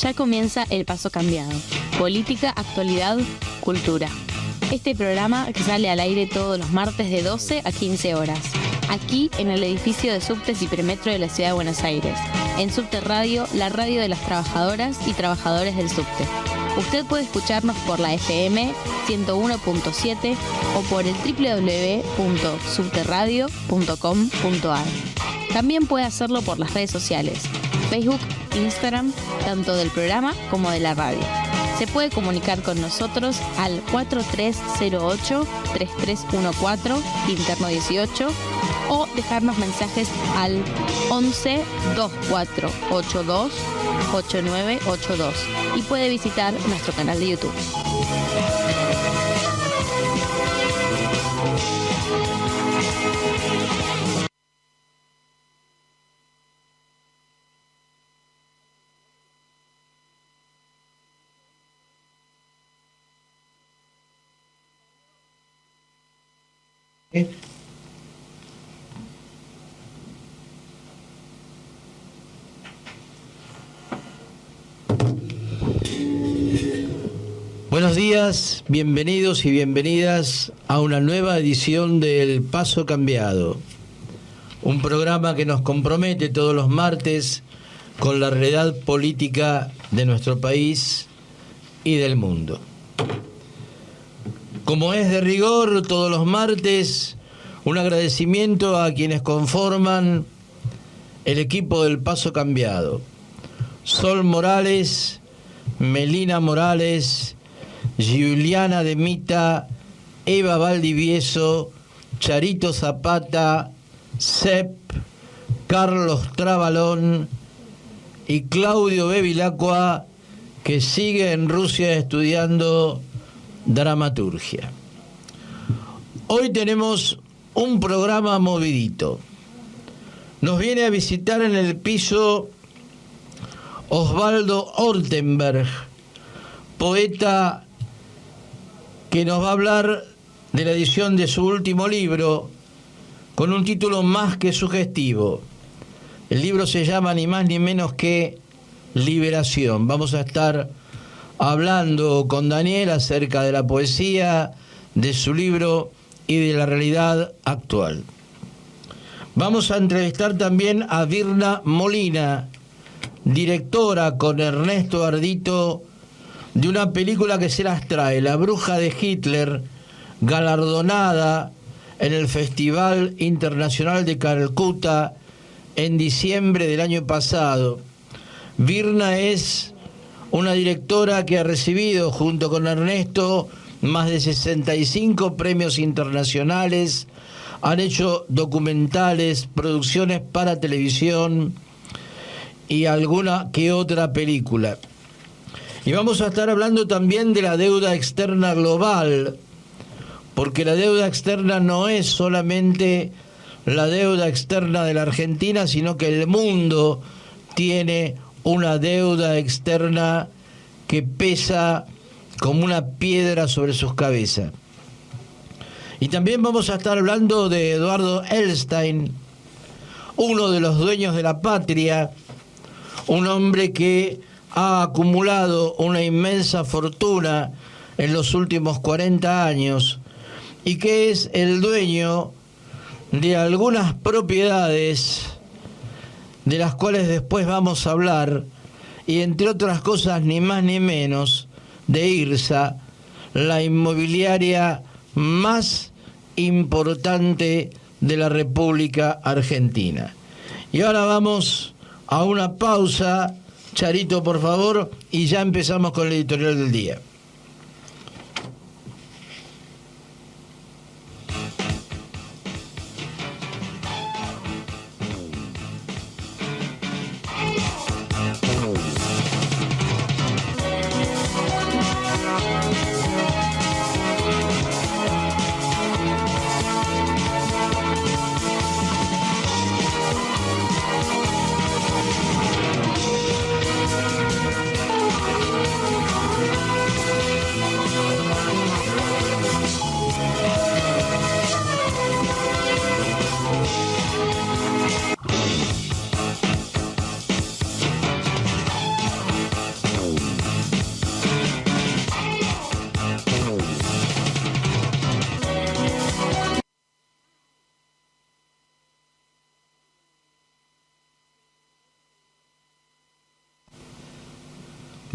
Ya comienza El Paso Cambiado. Política, actualidad, cultura. Este programa que sale al aire todos los martes de 12 a 15 horas. Aquí en el edificio de Subtes y Premetro de la Ciudad de Buenos Aires. En Subte Radio, la radio de las trabajadoras y trabajadores del subte. Usted puede escucharnos por la FM 101.7 o por el www.subterradio.com.ar. También puede hacerlo por las redes sociales, Facebook, Instagram, tanto del programa como de la radio. Se puede comunicar con nosotros al 4308-3314, interno 18, o dejarnos mensajes al 11 2482 8982 y puede visitar nuestro canal de YouTube. Buenos días, bienvenidos y bienvenidas a una nueva edición de El Paso Cambiado, un programa que nos compromete todos los martes con la realidad política de nuestro país y del mundo. Como es de rigor, todos los martes, un agradecimiento a quienes conforman el equipo del Paso Cambiado: Sol Morales, Melina Morales, Giuliana de Mita, Eva Valdivieso, Charito Zapata, Sep, Carlos Trabalón y Claudio Bevilacqua, que sigue en Rusia estudiando dramaturgia. Hoy tenemos un programa movidito. Nos viene a visitar en el piso Osvaldo Ortenberg, poeta que nos va a hablar de la edición de su último libro, con un título más que sugestivo. El libro se llama ni más ni menos que Liberación. Vamos a estar hablando con Daniel acerca de la poesía, de su libro y de la realidad actual. Vamos a entrevistar también a Virna Molina, directora con Ernesto Ardito de una película que se las trae, La Bruja de Hitler, galardonada en el Festival Internacional de Calcuta en diciembre del año pasado. Virna es una directora que ha recibido, junto con Ernesto, más de 65 premios internacionales. Han hecho documentales, producciones para televisión y alguna que otra película. Y vamos a estar hablando también de la deuda externa global, porque la deuda externa no es solamente la deuda externa de la Argentina, sino que el mundo tiene una deuda externa que pesa como una piedra sobre sus cabezas. Y también vamos a estar hablando de Eduardo Elstein, uno de los dueños de la patria, un hombre que ha acumulado una inmensa fortuna en los últimos 40 años y que es el dueño de algunas propiedades de las cuales después vamos a hablar, y entre otras cosas ni más ni menos de IRSA, la inmobiliaria más importante de la República Argentina. Y ahora vamos a una pausa. Charito, por favor, y ya empezamos con el editorial del día.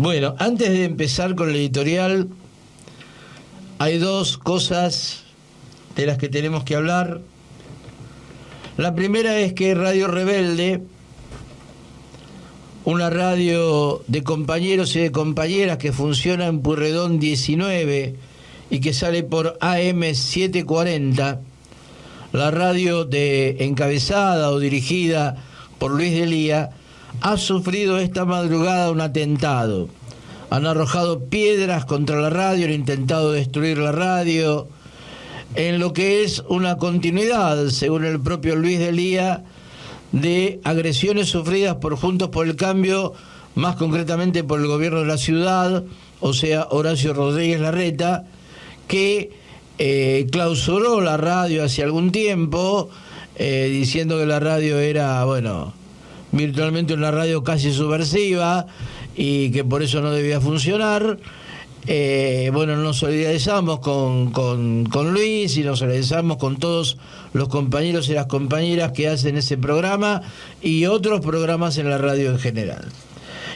Bueno, antes de empezar con el editorial, hay dos cosas de las que tenemos que hablar. La primera es que Radio Rebelde, una radio de compañeros y de compañeras que funciona en Pueyrredón 19 y que sale por AM 740, la radio encabezada o dirigida por Luis Delía, ha sufrido esta madrugada un atentado. Han arrojado piedras contra la radio, han intentado destruir la radio, en lo que es una continuidad, según el propio Luis Delía, de agresiones sufridas por Juntos por el Cambio, más concretamente por el gobierno de la ciudad, o sea, Horacio Rodríguez Larreta, que clausuró la radio hace algún tiempo, diciendo que la radio era, bueno, virtualmente una radio casi subversiva y que por eso no debía funcionar. Bueno, nos solidarizamos con Luis y nos solidarizamos con todos los compañeros y las compañeras que hacen ese programa y otros programas en la radio en general.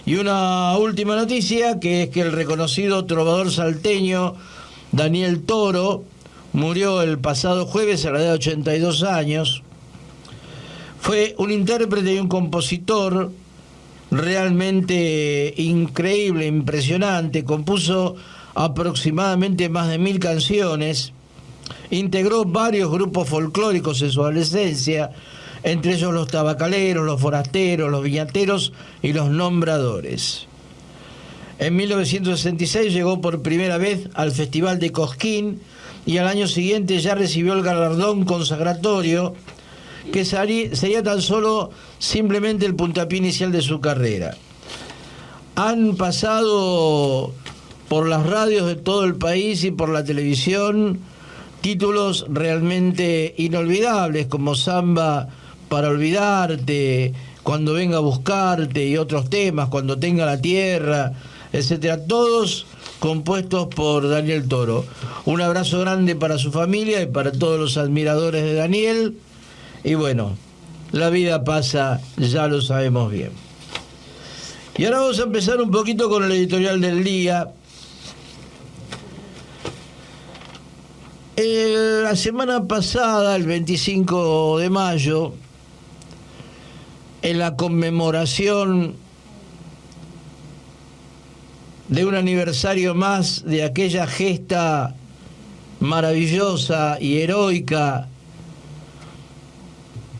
Y una última noticia, que es que el reconocido trovador salteño Daniel Toro murió el pasado jueves a la edad de 82 años. Fue un intérprete y un compositor realmente increíble, impresionante. Compuso aproximadamente más de 1000 canciones, integró varios grupos folclóricos en su adolescencia, entre ellos los tabacaleros, los forasteros, los viñateros y los nombradores. En 1966 llegó por primera vez al Festival de Cosquín y al año siguiente ya recibió el galardón consagratorio, que sería tan solo simplemente el puntapié inicial de su carrera. Han pasado por las radios de todo el país y por la televisión títulos realmente inolvidables como Samba para olvidarte, Cuando venga a buscarte y otros temas, Cuando tenga la tierra, etcétera, todos compuestos por Daniel Toro. Un abrazo grande para su familia y para todos los admiradores de Daniel. Y bueno, la vida pasa, ya lo sabemos bien. Y ahora vamos a empezar un poquito con el editorial del día. La semana pasada, el 25 de mayo, en la conmemoración de un aniversario más de aquella gesta maravillosa y heroica,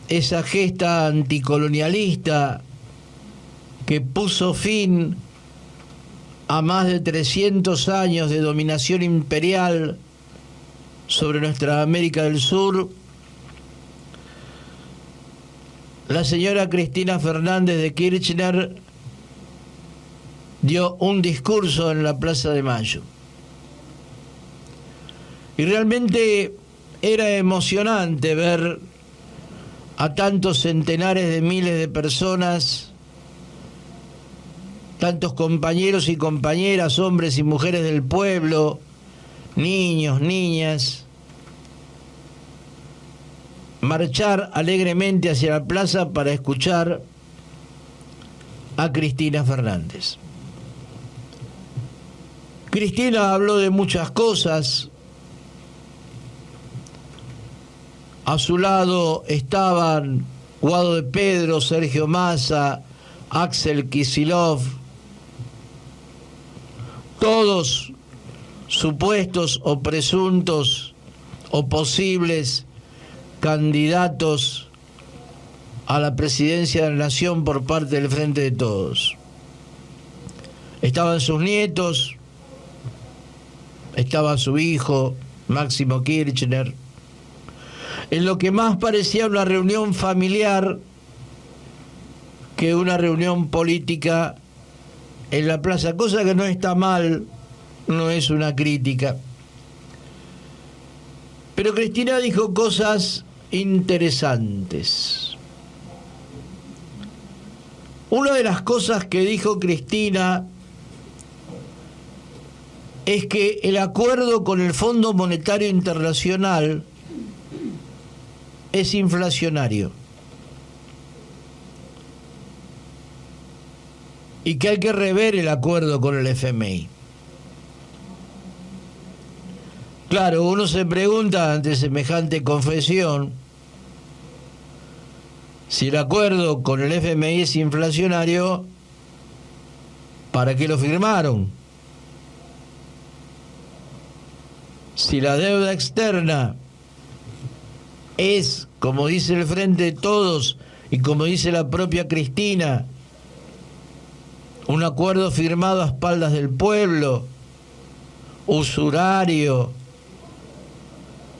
esa gesta anticolonialista que puso fin a más de 300 años de dominación imperial sobre nuestra América del Sur, la señora Cristina Fernández de Kirchner dio un discurso en la Plaza de Mayo. Y realmente era emocionante ver a tantos centenares de miles de personas, tantos compañeros y compañeras, hombres y mujeres del pueblo, niños, niñas, marchar alegremente hacia la plaza para escuchar a Cristina Fernández. Cristina habló de muchas cosas. A su lado estaban Guado de Pedro, Sergio Massa, Axel Kicillof, todos supuestos o presuntos o posibles candidatos a la presidencia de la Nación por parte del Frente de Todos. Estaban sus nietos, estaba su hijo, Máximo Kirchner, en lo que más parecía una reunión familiar que una reunión política en la plaza, cosa que no está mal, no es una crítica. Pero Cristina dijo cosas interesantes. Una de las cosas que dijo Cristina es que el acuerdo con el Fondo Monetario Internacional es inflacionario. y que hay que rever el acuerdo con el FMI. Claro, uno se pregunta ante semejante confesión si el acuerdo con el FMI es inflacionario, ¿para qué lo firmaron? Si la deuda externa es, como dice el Frente de Todos y como dice la propia Cristina, un acuerdo firmado a espaldas del pueblo, usurario,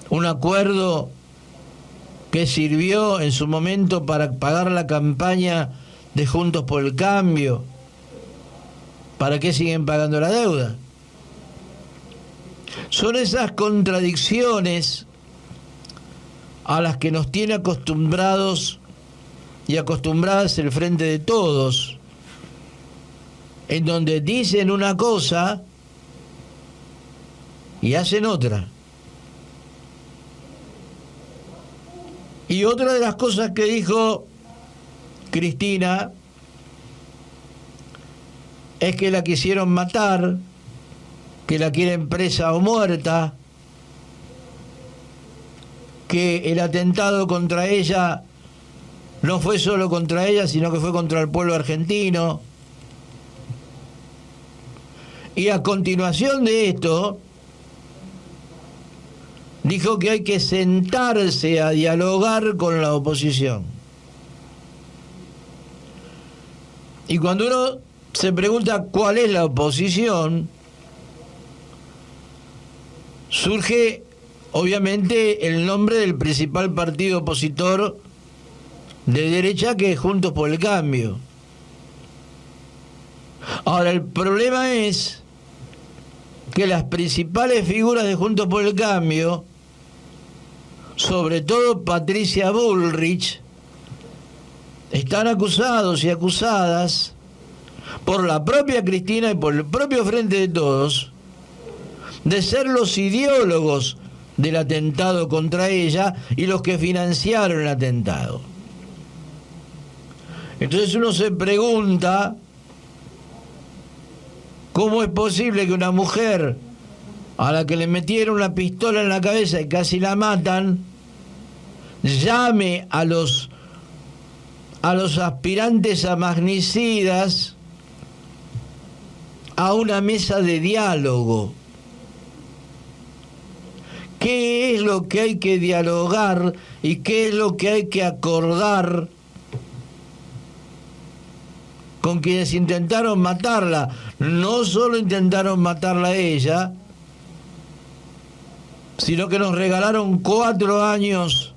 un acuerdo que sirvió en su momento para pagar la campaña de Juntos por el Cambio, ¿para qué siguen pagando la deuda? Son esas contradicciones a las que nos tiene acostumbrados y acostumbradas el Frente de Todos, en donde dicen una cosa y hacen otra. Y otra de las cosas que dijo Cristina es que la quisieron matar, que la quieren presa o muerta, que el atentado contra ella no fue solo contra ella, sino que fue contra el pueblo argentino. Y a continuación de esto, dijo que hay que sentarse a dialogar con la oposición. Y cuando uno se pregunta cuál es la oposición, surge obviamente el nombre del principal partido opositor de derecha, que es Juntos por el Cambio. Ahora, el problema es que las principales figuras de Juntos por el Cambio, sobre todo Patricia Bullrich, están acusados y acusadas por la propia Cristina y por el propio Frente de Todos de ser los ideólogos del atentado contra ella y los que financiaron el atentado. Entonces uno se pregunta cómo es posible que una mujer a la que le metieron una pistola en la cabeza y casi la matan llame a los aspirantes a magnicidas a una mesa de diálogo. ¿Qué es lo que hay que dialogar y qué es lo que hay que acordar con quienes intentaron matarla? No solo intentaron matarla a ella, sino que nos regalaron 4 años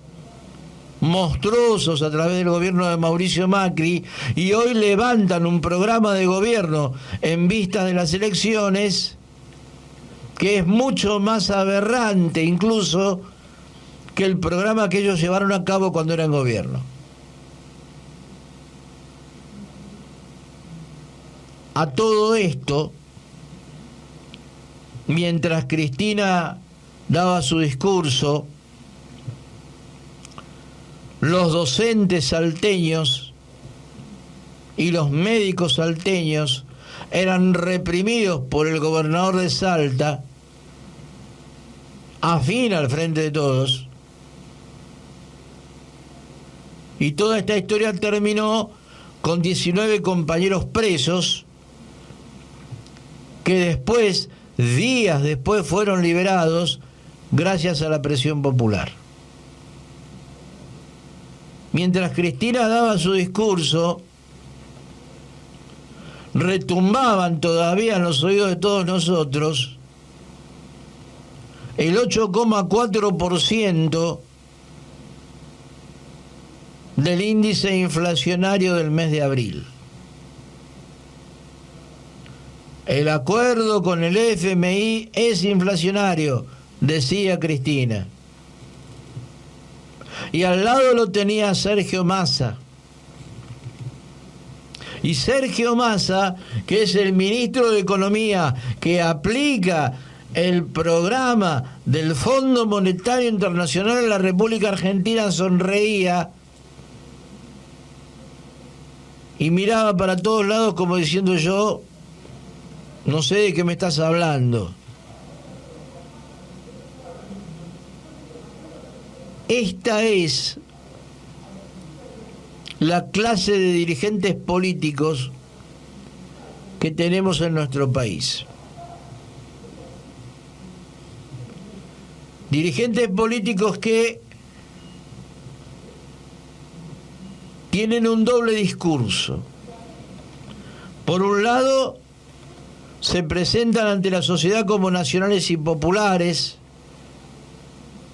monstruosos a través del gobierno de Mauricio Macri, y hoy levantan un programa de gobierno en vista de las elecciones que es mucho más aberrante incluso que el programa que ellos llevaron a cabo cuando eran gobierno. A todo esto, mientras Cristina daba su discurso, los docentes salteños y los médicos salteños eran reprimidos por el gobernador de Salta, afín al Frente de Todos, y toda esta historia terminó con 19 compañeros presos que después, días después, fueron liberados gracias a la presión popular. Mientras Cristina daba su discurso, retumbaban todavía en los oídos de todos nosotros el 8,4% del índice inflacionario del mes de abril. El acuerdo con el FMI es inflacionario, decía Cristina. Y al lado lo tenía Sergio Massa. Y Sergio Massa, que es el ministro de Economía que aplica el programa del Fondo Monetario Internacional en la República Argentina, sonreía y miraba para todos lados como diciendo: yo no sé de qué me estás hablando. Esta es la clase de dirigentes políticos que tenemos en nuestro país. Dirigentes políticos que tienen un doble discurso. Por un lado, se presentan ante la sociedad como nacionales y populares,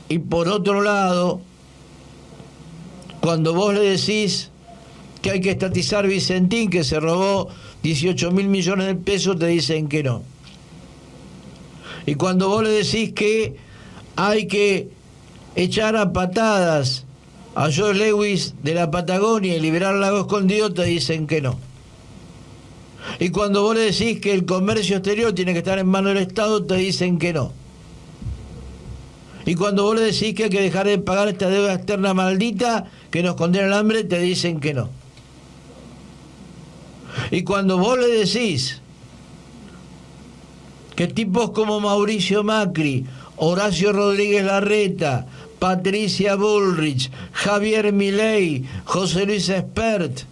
y por otro lado, cuando vos le decís que hay que estatizar Vicentín, que se robó 18.000 millones de pesos, te dicen que no. Y cuando vos le decís que hay que echar a patadas a Joe Lewis de la Patagonia y liberar al Lago Escondido, te dicen que no. Y cuando vos le decís que el comercio exterior tiene que estar en manos del Estado, te dicen que no. Y cuando vos le decís que hay que dejar de pagar esta deuda externa maldita que nos condena al hambre, te dicen que no. Y cuando vos le decís que tipos como Mauricio Macri, Horacio Rodríguez Larreta, Patricia Bullrich, Javier Milei, José Luis Espert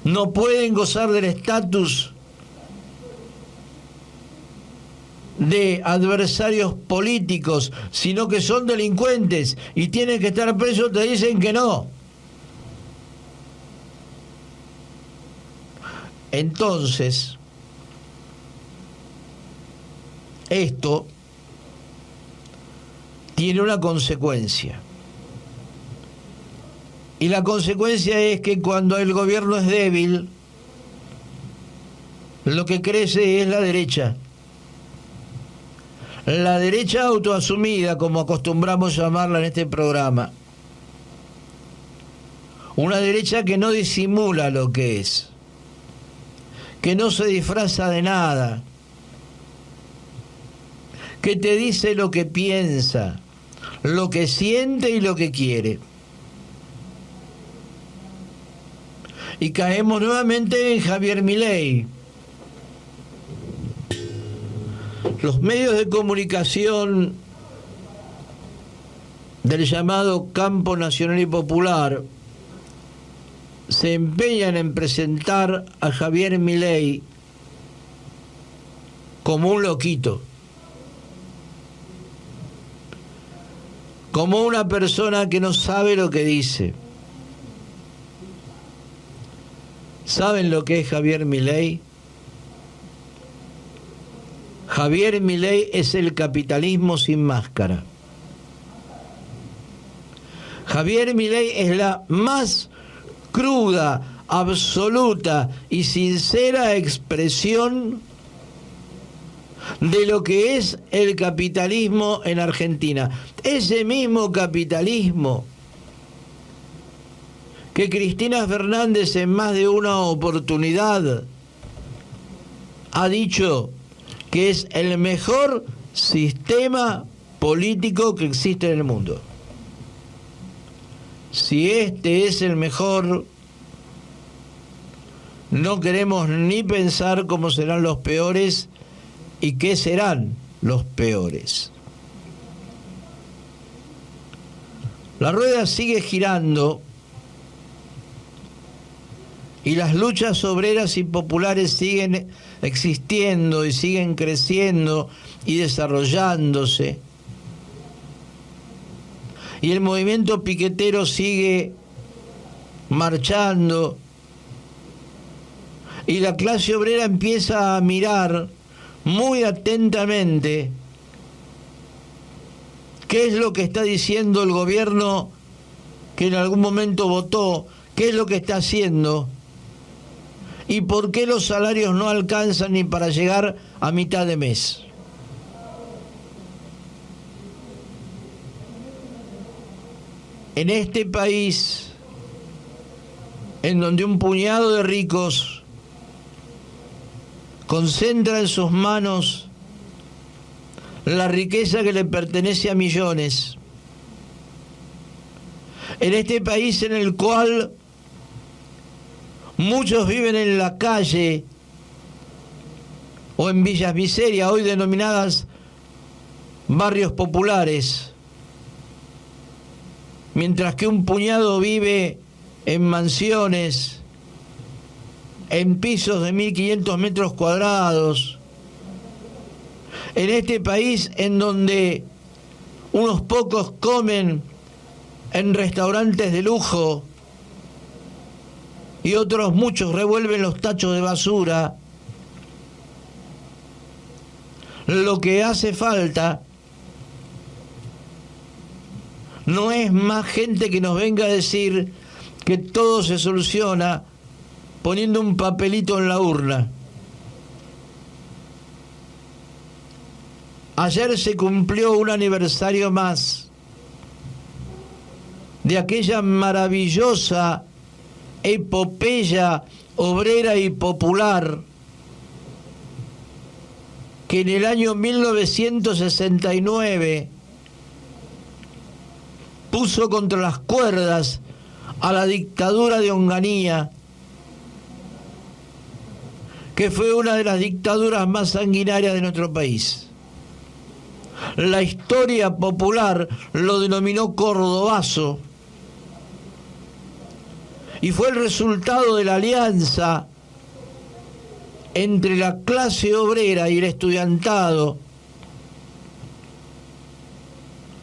no pueden gozar del estatus de adversarios políticos, sino que son delincuentes y tienen que estar presos, te dicen que no. Entonces, esto tiene una consecuencia. Y la consecuencia es que cuando el gobierno es débil, lo que crece es la derecha. La derecha autoasumida, como acostumbramos llamarla en este programa. Una derecha que no disimula lo que es, que no se disfraza de nada, que te dice lo que piensa, lo que siente y lo que quiere. Y caemos nuevamente en Javier Milei. Los medios de comunicación del llamado campo nacional y popular se empeñan en presentar a Javier Milei como un loquito, como una persona que no sabe lo que dice. ¿Saben lo que es Javier Milei? Javier Milei es el capitalismo sin máscara. Javier Milei es la más cruda, absoluta y sincera expresión de lo que es el capitalismo en Argentina. Ese mismo capitalismo que Cristina Fernández en más de una oportunidad ha dicho que es el mejor sistema político que existe en el mundo. Si este es el mejor, no queremos ni pensar cómo serán los peores y qué serán los peores. La rueda sigue girando y las luchas obreras y populares siguen existiendo y siguen creciendo y desarrollándose. Y el movimiento piquetero sigue marchando. Y la clase obrera empieza a mirar muy atentamente qué es lo que está diciendo el gobierno que en algún momento votó, qué es lo que está haciendo y por qué los salarios no alcanzan ni para llegar a mitad de mes. En este país, en donde un puñado de ricos concentra en sus manos la riqueza que le pertenece a millones, en este país en el cual Muchos viven en la calle o en villas miseria, hoy denominadas barrios populares, mientras que un puñado vive en mansiones, en pisos de 1.500 metros cuadrados, en este país en donde unos pocos comen en restaurantes de lujo y otros muchos revuelven los tachos de basura. Lo que hace falta no es más gente que nos venga a decir que todo se soluciona poniendo un papelito en la urna. Ayer se cumplió un aniversario más de aquella maravillosa epopeya obrera y popular que en el año 1969 puso contra las cuerdas a la dictadura de Onganía, que fue una de las dictaduras más sanguinarias de nuestro país. La historia popular lo denominó Cordobazo y fue el resultado de la alianza entre la clase obrera y el estudiantado,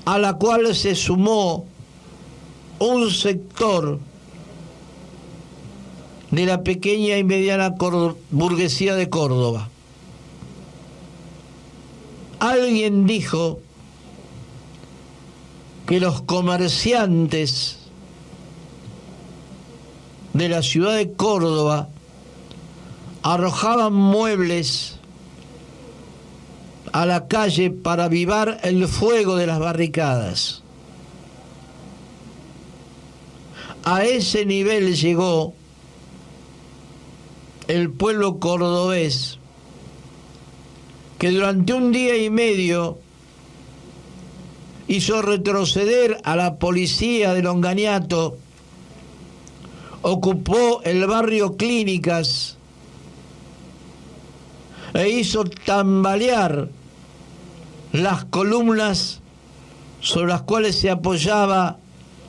a la cual se sumó un sector de la pequeña y mediana burguesía de Córdoba. Alguien dijo que los comerciantes de la ciudad de Córdoba arrojaban muebles a la calle para avivar el fuego de las barricadas. A ese nivel llegó el pueblo cordobés, que durante un día y medio hizo retroceder a la policía del Onganiato, ocupó el barrio Clínicas e hizo tambalear las columnas sobre las cuales se apoyaba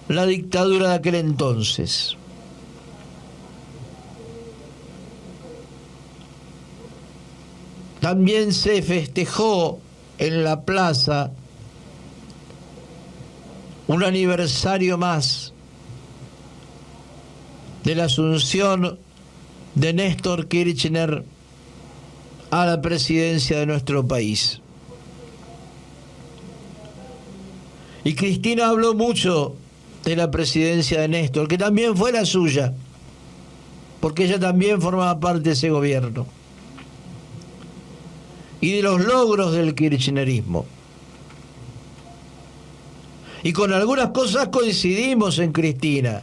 la dictadura de aquel entonces. También se festejó en la plaza un aniversario más de la asunción de Néstor Kirchner a la presidencia de nuestro país. Y Cristina habló mucho de la presidencia de Néstor, que también fue la suya, porque ella también formaba parte de ese gobierno, y de los logros del kirchnerismo. Y con algunas cosas coincidimos en Cristina.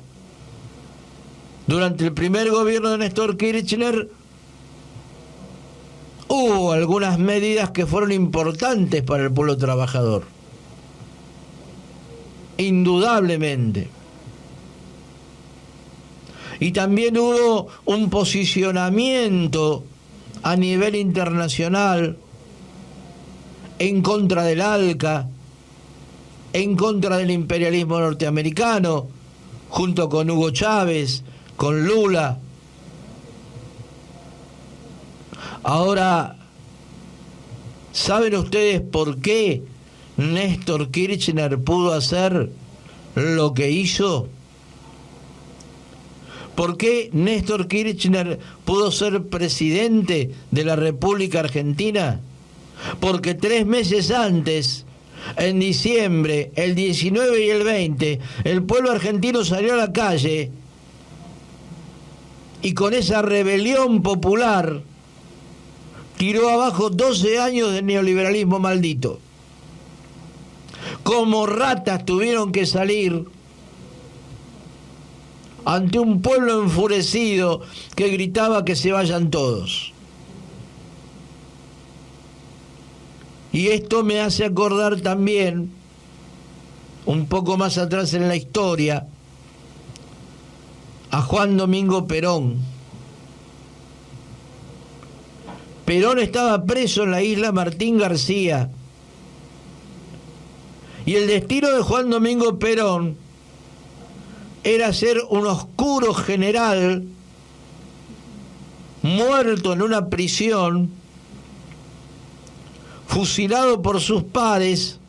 Durante el primer gobierno de Néstor Kirchner hubo algunas medidas que fueron importantes para el pueblo trabajador. Indudablemente. Y también hubo un posicionamiento a nivel internacional en contra del ALCA, en contra del imperialismo norteamericano, junto con Hugo Chávez, con Lula. Ahora, ¿saben ustedes por qué Néstor Kirchner pudo hacer lo que hizo? ¿Por qué Néstor Kirchner pudo ser presidente de la República Argentina? Porque 3 meses antes, en diciembre, el 19 y el 20, el pueblo argentino salió a la calle y con esa rebelión popular tiró abajo 12 años de neoliberalismo maldito. Como ratas tuvieron que salir ante un pueblo enfurecido que gritaba que se vayan todos. Y esto me hace acordar también, un poco más atrás en la historia, a Juan Domingo Perón, Perón estaba preso en la isla Martín García. Y el destino de Juan Domingo Perón era ser un oscuro general muerto en una prisión, fusilado por sus pares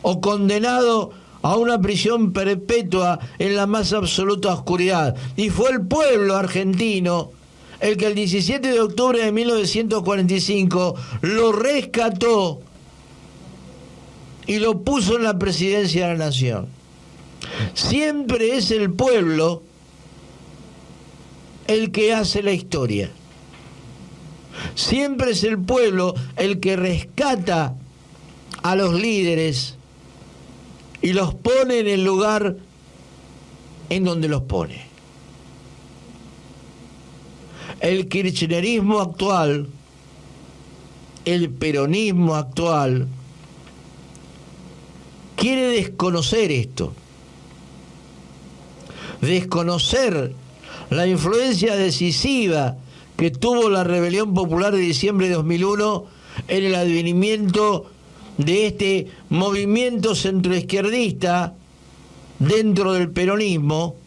o condenado a una prisión perpetua en la más absoluta oscuridad. Y fue el pueblo argentino el que el 17 de octubre de 1945 lo rescató y lo puso en la presidencia de la nación. Siempre es el pueblo el que hace la historia. Siempre es el pueblo el que rescata a los líderes y los pone en el lugar en donde los pone. El kirchnerismo actual, el peronismo actual, quiere desconocer esto. Desconocer la influencia decisiva que tuvo la rebelión popular de diciembre de 2001 en el advenimiento de este movimiento centroizquierdista dentro del peronismo,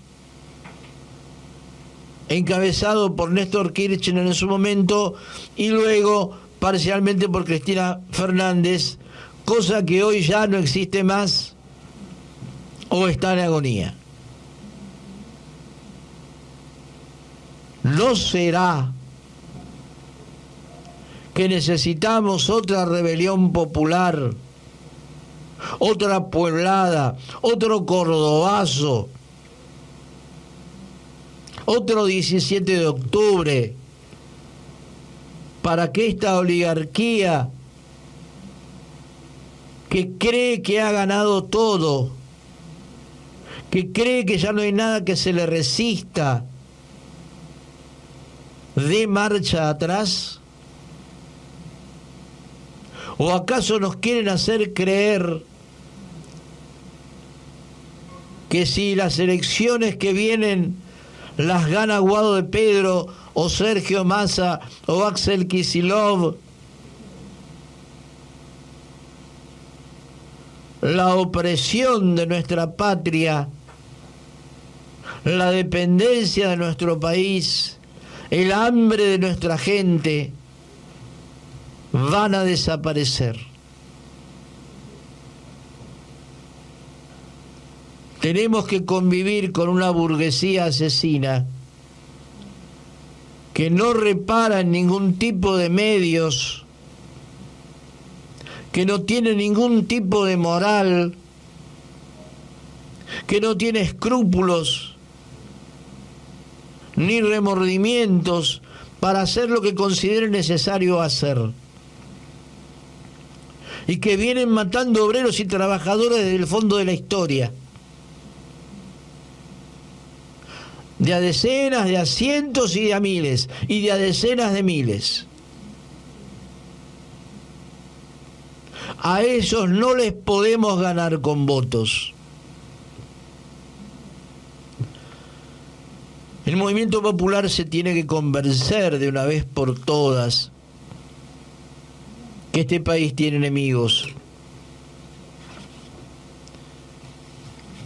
encabezado por Néstor Kirchner en su momento y luego parcialmente por Cristina Fernández, cosa que hoy ya no existe más o está en agonía. ¿No será que necesitamos otra rebelión popular, otra pueblada, otro cordobazo, otro 17 de octubre, para que esta oligarquía que cree que ha ganado todo, que cree que ya no hay nada que se le resista, dé marcha atrás? ¿O acaso nos quieren hacer creer que si las elecciones que vienen las gana Guado de Pedro o Sergio Massa o Axel Kicillof, la opresión de nuestra patria, la dependencia de nuestro país, el hambre de nuestra gente van a desaparecer? Tenemos que convivir con una burguesía asesina que no repara en ningún tipo de medios, que no tiene ningún tipo de moral, que no tiene escrúpulos ni remordimientos para hacer lo que considere necesario hacer, y que vienen matando obreros y trabajadores desde el fondo de la historia, de a decenas, de a cientos y de a miles, y de a decenas de miles. A esos no les podemos ganar con votos. El movimiento popular se tiene que convencer de una vez por todas que este país tiene enemigos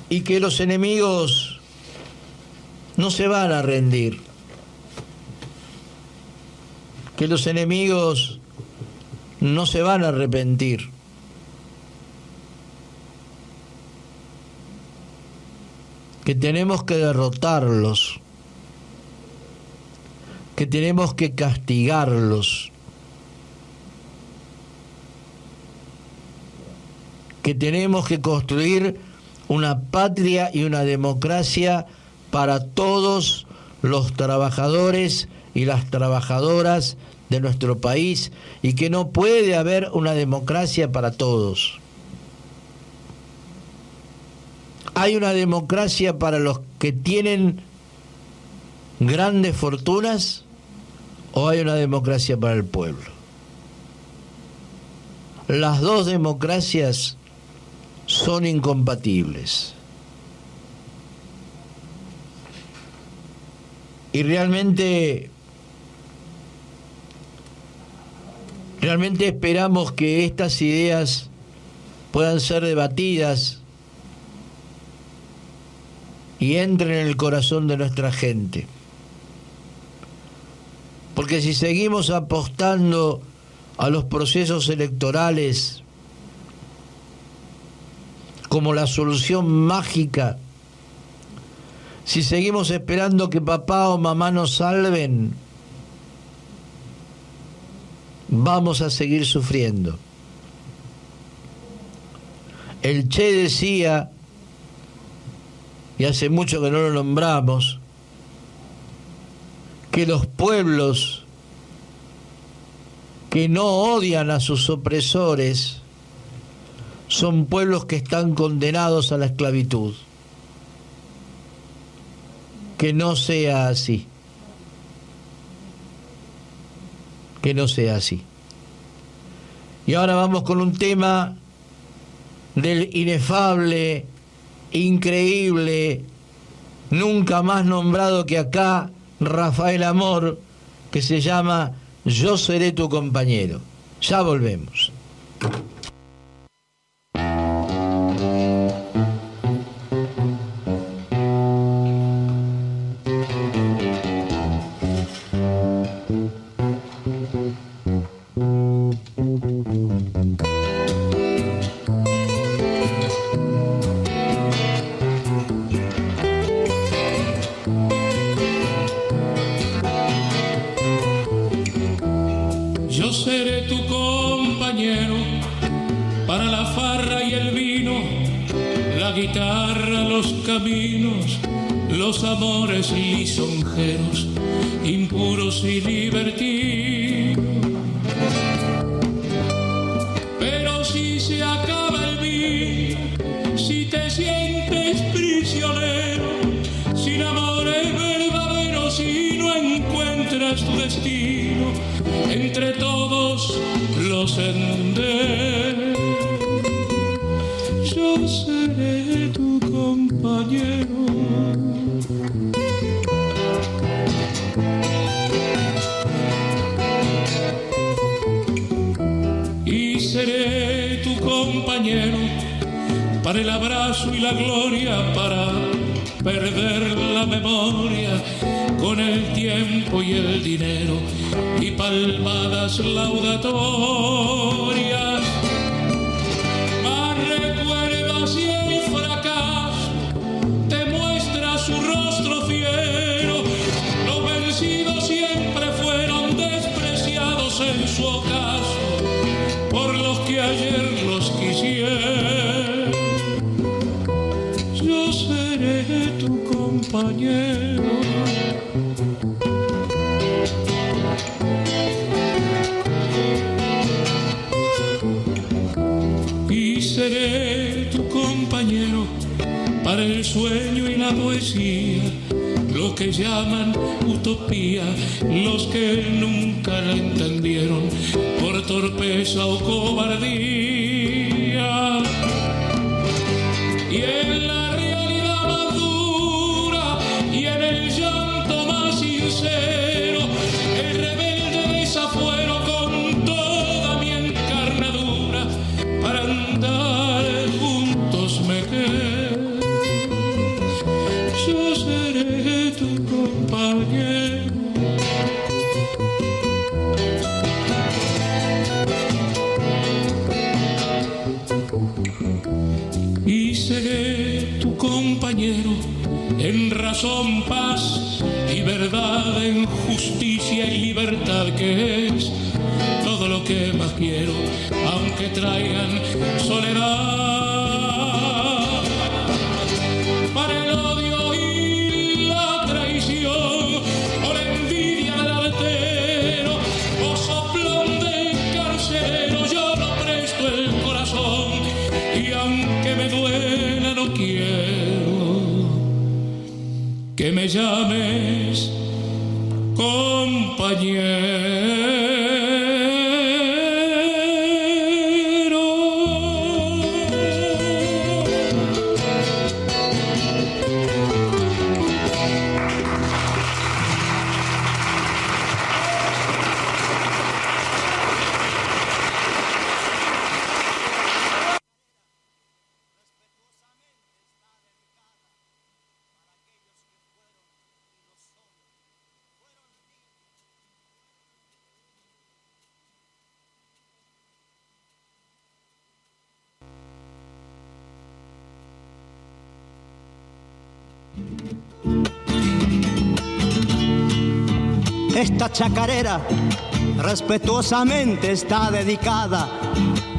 y que los enemigos no se van a rendir, que los enemigos no se van a arrepentir, que tenemos que derrotarlos, que tenemos que castigarlos, que tenemos que construir una patria y una democracia para todos los trabajadores y las trabajadoras de nuestro país, y que no puede haber una democracia para todos. Hay una democracia para los que tienen grandes fortunas, o hay una democracia para el pueblo. Las dos democracias son incompatibles. Y realmente Realmente esperamos que estas ideas puedan ser debatidas y entren en el corazón de nuestra gente. Porque si seguimos apostando a los procesos electorales como la solución mágica, si seguimos esperando que papá o mamá nos salven, vamos a seguir sufriendo. El Che decía, y hace mucho que no lo nombramos, que los pueblos que no odian a sus opresores son pueblos que están condenados a la esclavitud. Que no sea así. Que no sea así. Y ahora vamos con un tema del inefable, increíble, nunca más nombrado que acá, Rafael Amor, que se llama Yo seré tu compañero. Ya volvemos. Los amores lisonjeros, impuros y libertinos. Pero si se acaba el vino, si te sientes prisionero, sin amores verdaderos, si no encuentras tu destino entre todos los senderos, yo seré tu compañero. Y seré tu compañero para el abrazo y la gloria, para perder la memoria con el tiempo y el dinero y palmadas laudatorias. Más recuerdas y el fracaso te muestra su rostro fiero. Los vencidos siempre fueron despreciados en su ocaso por los que ayer los quisieron. Yo seré tu compañero. Y seré tu compañero para el sueño y la poesía, lo que llaman utopía, los que nunca la entendieron por torpeza o cobardía. Y en la realidad más dura y en el llanto más sincero, el rebelde desafuero con toda mi encarnadura, para andar juntos me quedo. Yo seré tu compañero. Y seré tu compañero en razón, paz y verdad, en justicia y libertad, que es todo lo que más quiero, aunque traigan soledad. Para el odio y la traición, o la envidia del artero, o soplón del carcelero, yo no presto el corazón, y aunque me duela no quiero que me llames compañero. Esta chacarera respetuosamente está dedicada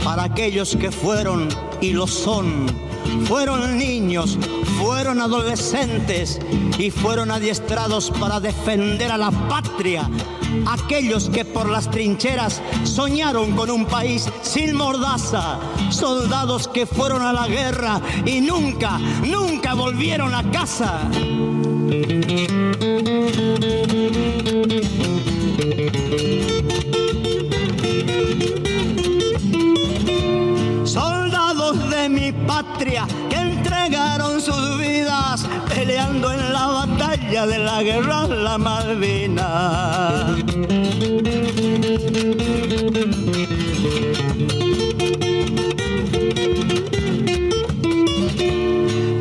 para aquellos que fueron y lo son. Fueron niños, fueron adolescentes y fueron adiestrados para defender a la patria. Aquellos que por las trincheras soñaron con un país sin mordaza. Soldados que fueron a la guerra y nunca volvieron a casa. Soldados de mi patria que entregaron sus vidas peleando en la batalla de la guerra la Malvinas.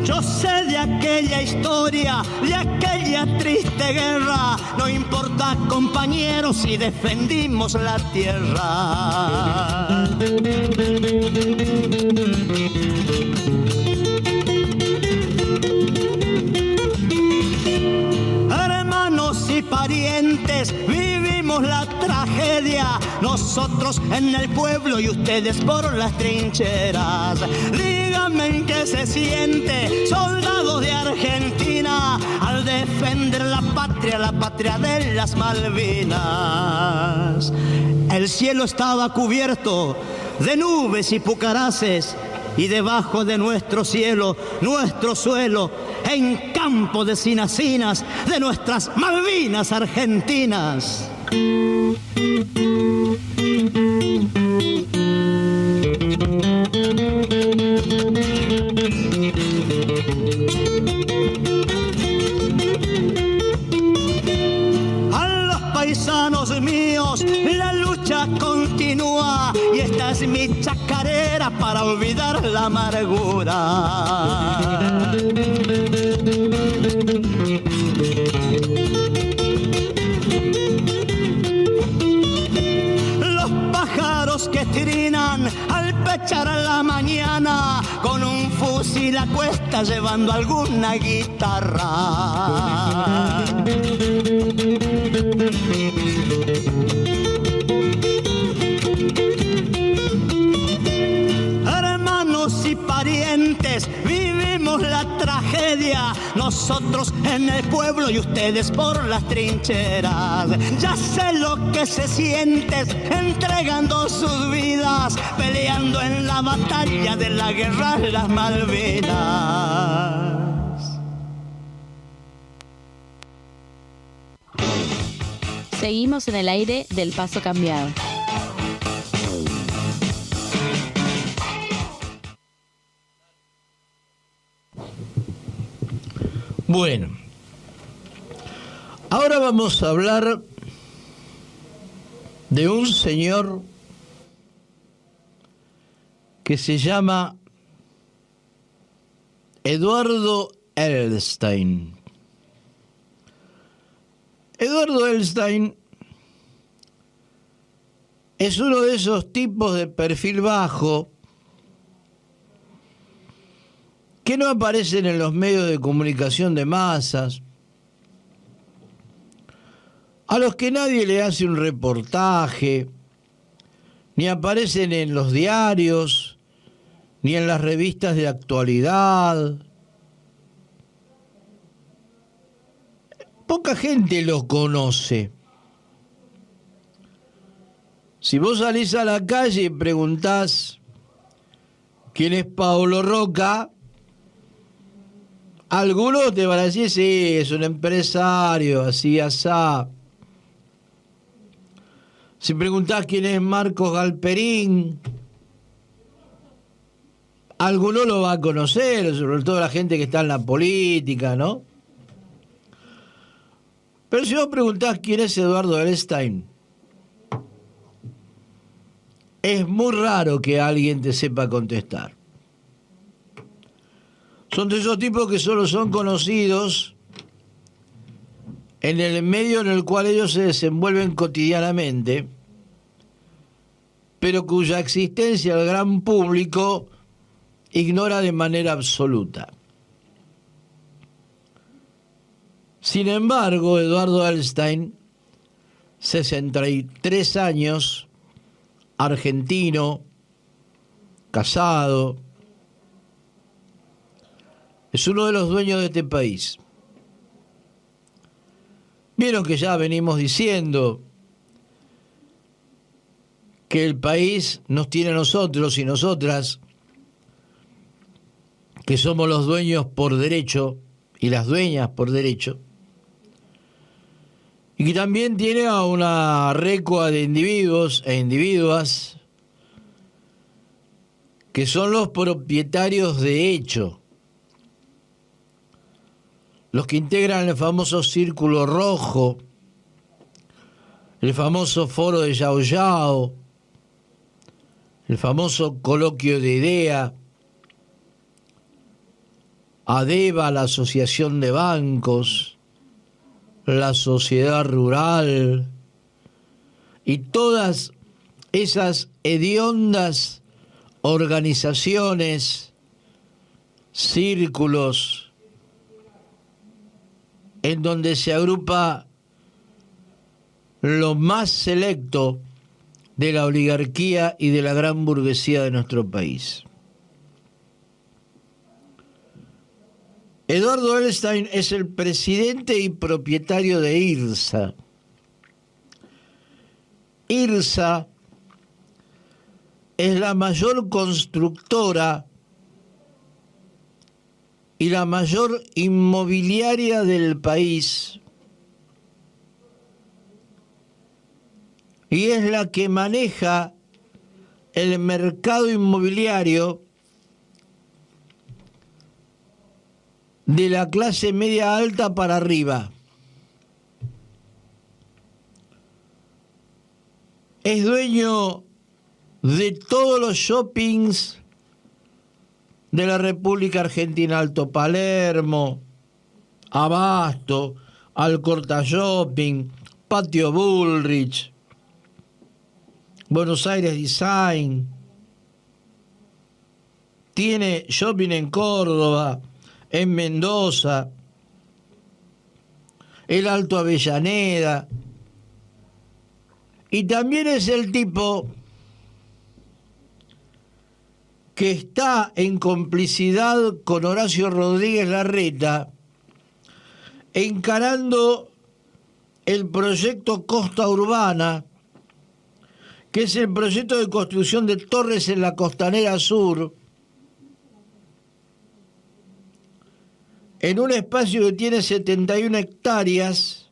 Yo sé de aquella historia, de aquella triste guerra. No importa, compañeros, si defendimos la tierra. Hermanos y parientes, vivimos la tragedia. Nosotros en el pueblo y ustedes por las trincheras. Díganme en qué se siente, soldados de Argentina, al defender la patria de las Malvinas. El cielo estaba cubierto de nubes y pucaraces, y debajo de nuestro cielo, nuestro suelo, en campo de cinacinas de nuestras Malvinas argentinas. Paisanos míos, la lucha continúa y esta es mi chacarera para olvidar la amargura. Los pájaros que trinan al pechar a la mañana, con un fusil a cuesta llevando alguna guitarra. Hermanos y parientes, vivimos la tragedia. Nosotros en el pueblo y ustedes por las trincheras. Ya sé lo que se siente entregando sus vidas, peleando en la batalla de la guerra de las Malvinas. Seguimos en el aire del Paso Cambiado. Bueno, ahora vamos a hablar de un señor que se llama Eduardo Elstein. Eduardo Elstein es uno de esos tipos de perfil bajo que no aparecen en los medios de comunicación de masas, a los que nadie le hace un reportaje, ni aparecen en los diarios, ni en las revistas de actualidad. Poca gente lo conoce. Si vos salís a la calle y preguntás quién es Paulo Roca, algunos te van a decir, sí, es un empresario, así, asá. Si preguntás quién es Marcos Galperín, alguno lo va a conocer, sobre todo la gente que está en la política, ¿no? Pero si vos preguntás quién es Eduardo Elstein, es muy raro que alguien te sepa contestar. Son de esos tipos que solo son conocidos en el medio en el cual ellos se desenvuelven cotidianamente, pero cuya existencia el gran público ignora de manera absoluta. Sin embargo, Eduardo Elstein, 63 años, argentino, casado, es uno de los dueños de este país. Vieron que ya venimos diciendo que el país nos tiene a nosotros y nosotras, que somos los dueños por derecho y las dueñas por derecho, y que también tiene a una recua de individuos e individuas que son los propietarios de hecho, los que integran el famoso Círculo Rojo, el famoso Foro de Yao Yao, el famoso Coloquio de Idea, ADEBA, la Asociación de Bancos, la Sociedad Rural y todas esas hediondas organizaciones, círculos, en donde se agrupa lo más selecto de la oligarquía y de la gran burguesía de nuestro país. Eduardo Elstein es el presidente y propietario de IRSA. IRSA es la mayor constructora y la mayor inmobiliaria del país, y es la que maneja el mercado inmobiliario de la clase media alta para arriba. Es dueño de todos los shoppings de la República Argentina, Alto Palermo, Abasto, Alcorta Shopping, Patio Bullrich, Buenos Aires Design, tiene shopping en Córdoba, en Mendoza, el Alto Avellaneda, y también es el tipo que está en complicidad con Horacio Rodríguez Larreta, encarando el proyecto Costa Urbana, que es el proyecto de construcción de torres en la Costanera Sur, en un espacio que tiene 71 hectáreas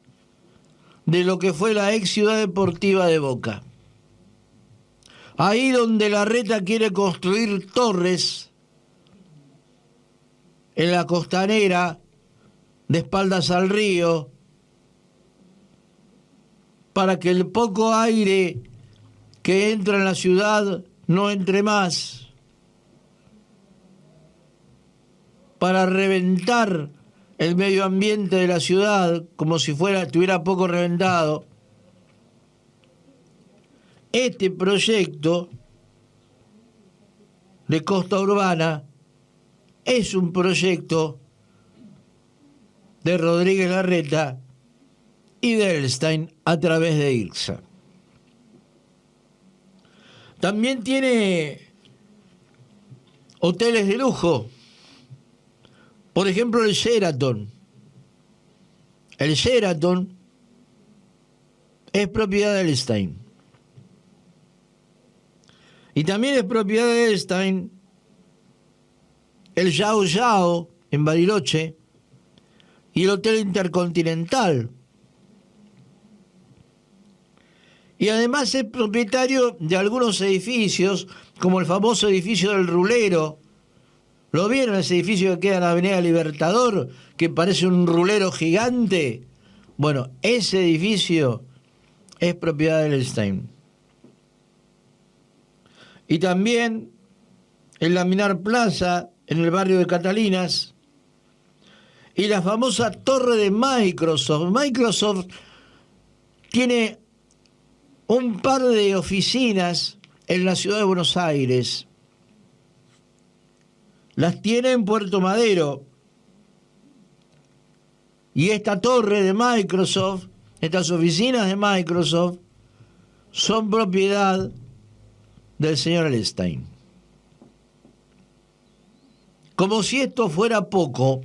de lo que fue la ex ciudad deportiva de Boca. Ahí donde Larreta quiere construir torres en la Costanera, de espaldas al río, para que el poco aire que entra en la ciudad no entre más, para reventar el medio ambiente de la ciudad como si estuviera poco reventado. Este proyecto de Costa Urbana es un proyecto de Rodríguez Larreta y de Elstein a través de IRSA. También tiene hoteles de lujo. Por ejemplo, el Sheraton. El Sheraton es propiedad de Elstein. Y también es propiedad de Elstein el Yao Yao en Bariloche y el Hotel Intercontinental. Y además es propietario de algunos edificios, como el famoso edificio del Rulero. ¿Lo vieron, ese edificio que queda en la Avenida Libertador, que parece un rulero gigante? Bueno, ese edificio es propiedad de Elstein. Y también el Laminar Plaza, en el barrio de Catalinas, y la famosa torre de Microsoft. Microsoft tiene un par de oficinas en la ciudad de Buenos Aires. Las tiene en Puerto Madero. Y esta torre de Microsoft, estas oficinas de Microsoft, son propiedad del señor Edelstein. Como si esto fuera poco,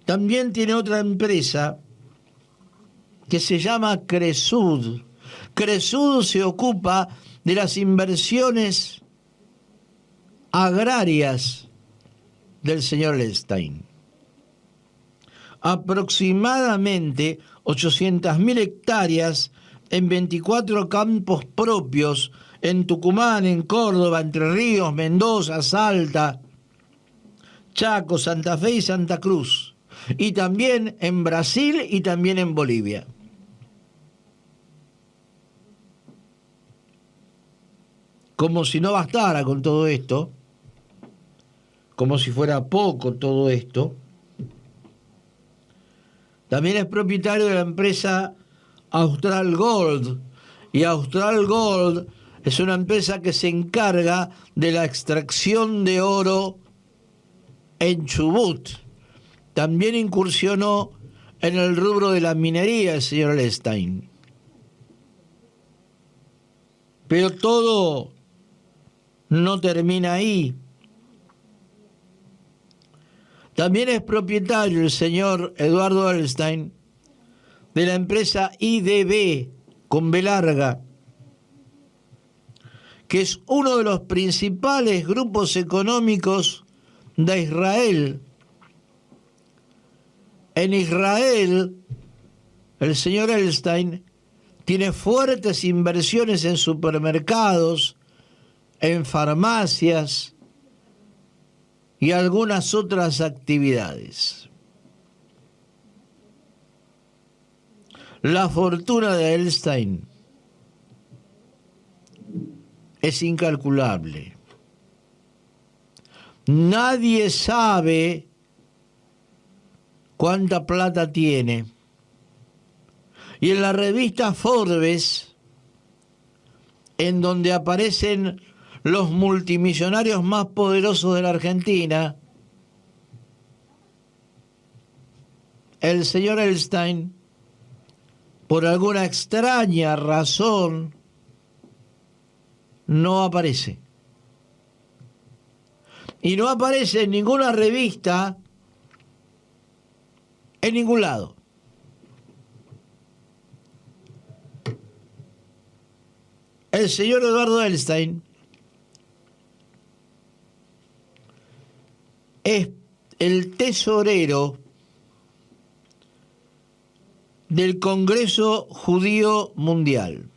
también tiene otra empresa que se llama Cresud. Cresud se ocupa de las inversiones agrarias del señor Edelstein. Aproximadamente 800.000 hectáreas en 24 campos propios en Tucumán, en Córdoba, Entre Ríos, Mendoza, Salta, Chaco, Santa Fe y Santa Cruz. Y también en Brasil y también en Bolivia. Como si no bastara con todo esto, como si fuera poco todo esto, también es propietario de la empresa Austral Gold. Y Austral Gold es una empresa que se encarga de la extracción de oro en Chubut. También incursionó en el rubro de la minería el señor Edelstein. Pero todo no termina ahí. También es propietario el señor Eduardo Edelstein de la empresa IDB, con B larga, que es uno de los principales grupos económicos de Israel. En Israel, el señor Edelstein tiene fuertes inversiones en supermercados, en farmacias y algunas otras actividades. La fortuna de Edelstein es incalculable. Nadie sabe cuánta plata tiene. Y en la revista Forbes, en donde aparecen los multimillonarios más poderosos de la Argentina, el señor Edelstein, por alguna extraña razón, no aparece. Y no aparece en ninguna revista, en ningún lado. El señor Eduardo Edelstein es el tesorero del Congreso Judío Mundial,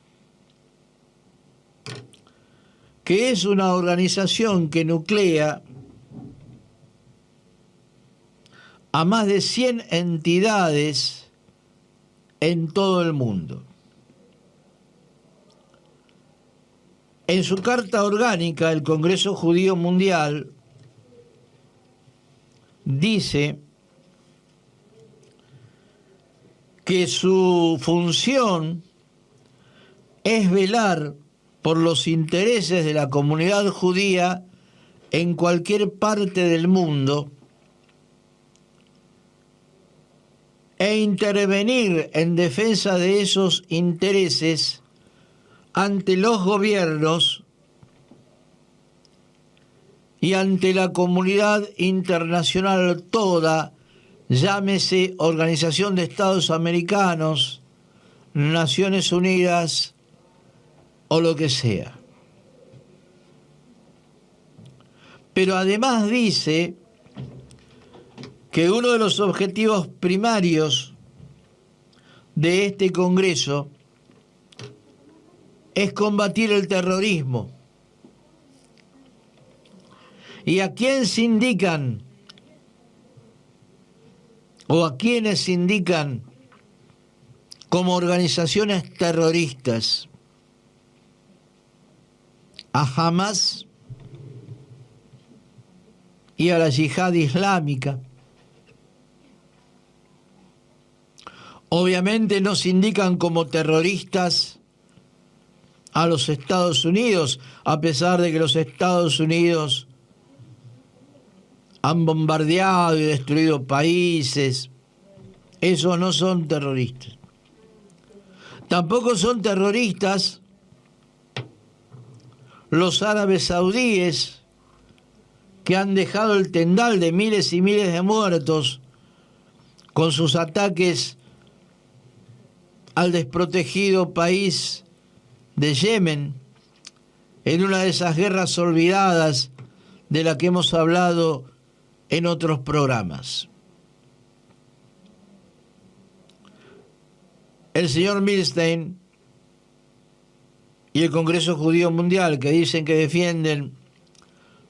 que es una organización que nuclea a más de 100 entidades en todo el mundo. En su carta orgánica, el Congreso Judío Mundial dice que su función es velar por los intereses de la comunidad judía en cualquier parte del mundo e intervenir en defensa de esos intereses ante los gobiernos y ante la comunidad internacional toda, llámese Organización de Estados Americanos, Naciones Unidas o lo que sea. Pero además dice que uno de los objetivos primarios de este Congreso es combatir el terrorismo. ¿Y a quién se indican? ¿O a quiénes se indican como organizaciones terroristas? A Hamas y a la Yihad Islámica. Obviamente no se indican como terroristas a los Estados Unidos, a pesar de que los Estados Unidos han bombardeado y destruido países. Esos no son terroristas. Tampoco son terroristas los árabes saudíes que han dejado el tendal de miles y miles de muertos con sus ataques al desprotegido país de Yemen, en una de esas guerras olvidadas de la que hemos hablado en otros programas. El señor Milstein y el Congreso Judío Mundial, que dicen que defienden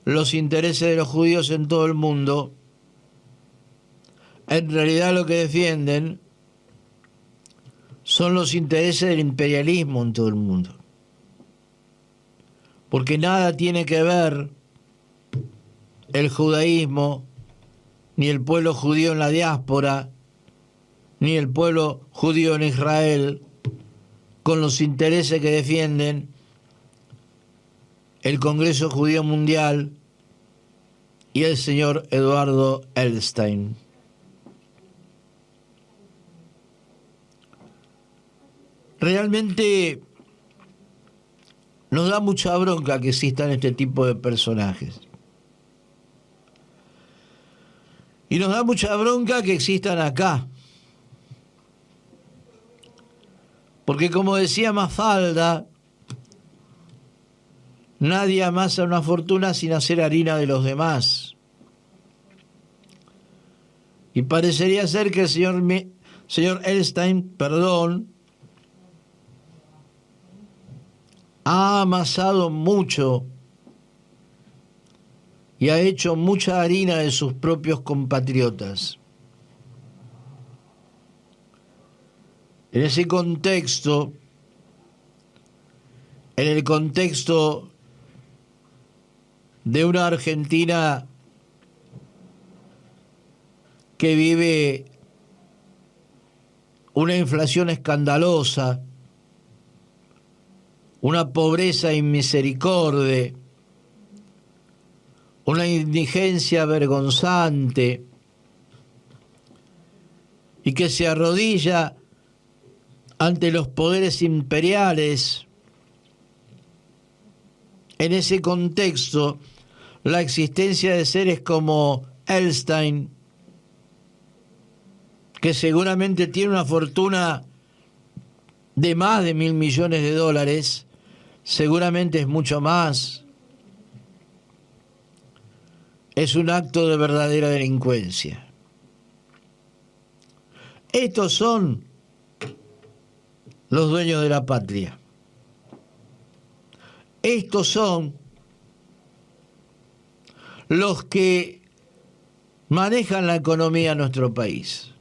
los intereses de los judíos en todo el mundo, en realidad lo que defienden son los intereses del imperialismo en todo el mundo. Porque nada tiene que ver el judaísmo, ni el pueblo judío en la diáspora, ni el pueblo judío en Israel, con los intereses que defienden el Congreso Judío Mundial y el señor Eduardo Edelstein. Realmente nos da mucha bronca que existan este tipo de personajes. Y nos da mucha bronca que existan acá. Porque como decía Mafalda, nadie amasa una fortuna sin hacer harina de los demás. Y parecería ser que el señor Edelstein, ha amasado mucho y ha hecho mucha harina de sus propios compatriotas. En ese contexto, en el contexto de una Argentina que vive una inflación escandalosa, una pobreza inmisericordia, una indigencia vergonzante, y que se arrodilla ante los poderes imperiales. En ese contexto, la existencia de seres como Edelstein, que seguramente tiene una fortuna de más de $1.000 millones, seguramente es mucho más, es un acto de verdadera delincuencia. Estos son los dueños de la patria. Estos son los que manejan la economía de nuestro país.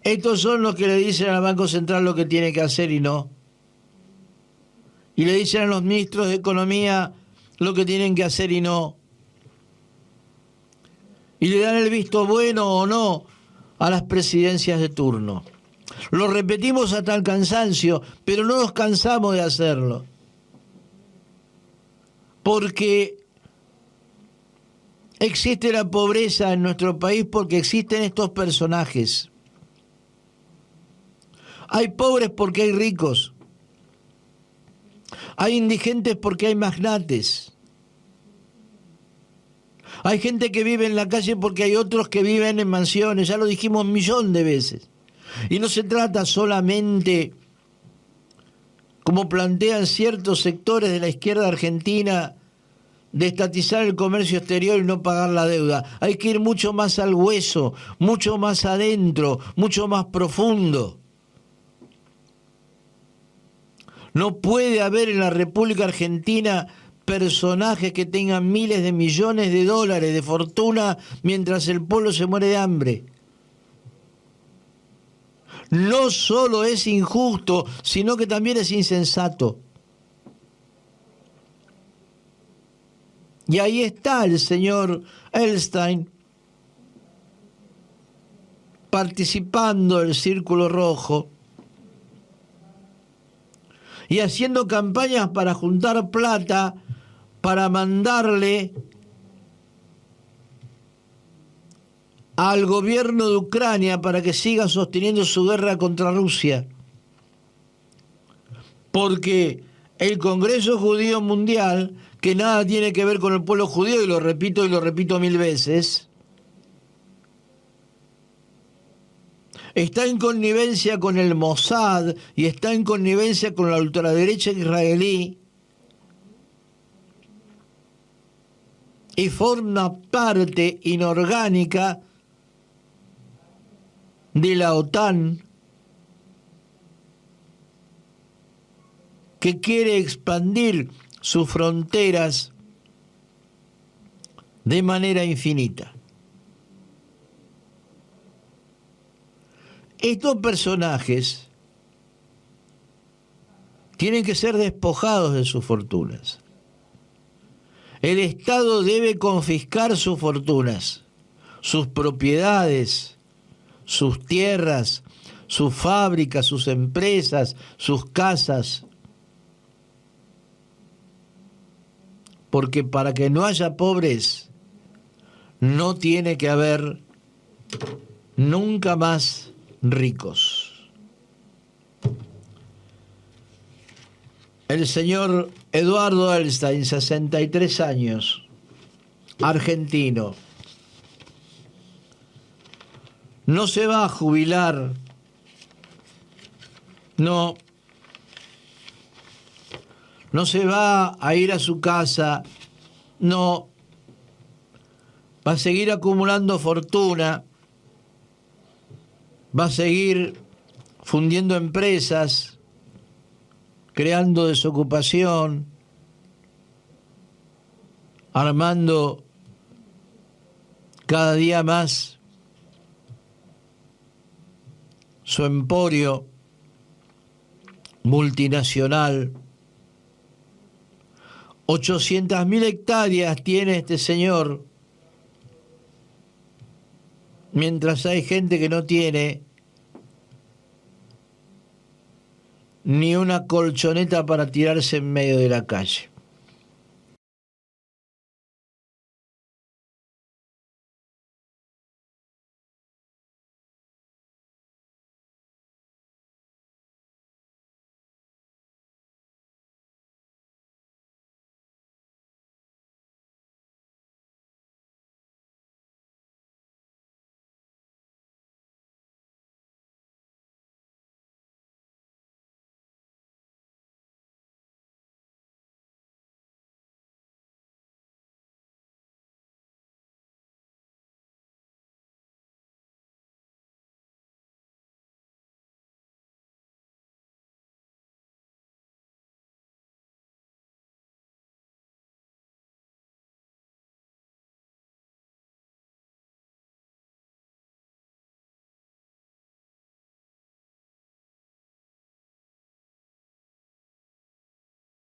Estos son los que le dicen al Banco Central lo que tiene que hacer y no. Y le dicen a los ministros de Economía lo que tienen que hacer y no. Y le dan el visto bueno o no a las presidencias de turno. Lo repetimos hasta el cansancio, pero no nos cansamos de hacerlo. Porque existe la pobreza en nuestro país porque existen estos personajes. Hay pobres porque hay ricos. Hay indigentes porque hay magnates. Hay gente que vive en la calle porque hay otros que viven en mansiones. Ya lo dijimos 1.000.000 de veces. Y no se trata solamente, como plantean ciertos sectores de la izquierda argentina, de estatizar el comercio exterior y no pagar la deuda. Hay que ir mucho más al hueso, mucho más adentro, mucho más profundo. No puede haber en la República Argentina personajes que tengan miles de millones de dólares de fortuna mientras el pueblo se muere de hambre. No solo es injusto, sino que también es insensato. Y ahí está el señor Edelstein participando del Círculo Rojo y haciendo campañas para juntar plata para mandarle al gobierno de Ucrania para que siga sosteniendo su guerra contra Rusia. Porque el Congreso Judío Mundial, que nada tiene que ver con el pueblo judío, y lo repito 1000 veces, está en connivencia con el Mossad y está en connivencia con la ultraderecha israelí y forma parte inorgánica de la OTAN, que quiere expandir sus fronteras de manera infinita. Estos personajes tienen que ser despojados de sus fortunas. El Estado debe confiscar sus fortunas, sus propiedades, sus tierras, sus fábricas, sus empresas, sus casas. Porque para que no haya pobres, no tiene que haber nunca más ricos. El señor Eduardo Elstein, 63 años, argentino, no se va a jubilar, no se va a ir a su casa, no, va a seguir acumulando fortuna, va a seguir fundiendo empresas, creando desocupación, armando cada día más su emporio multinacional. 800.000 hectáreas tiene este señor, mientras hay gente que no tiene ni una colchoneta para tirarse en medio de la calle.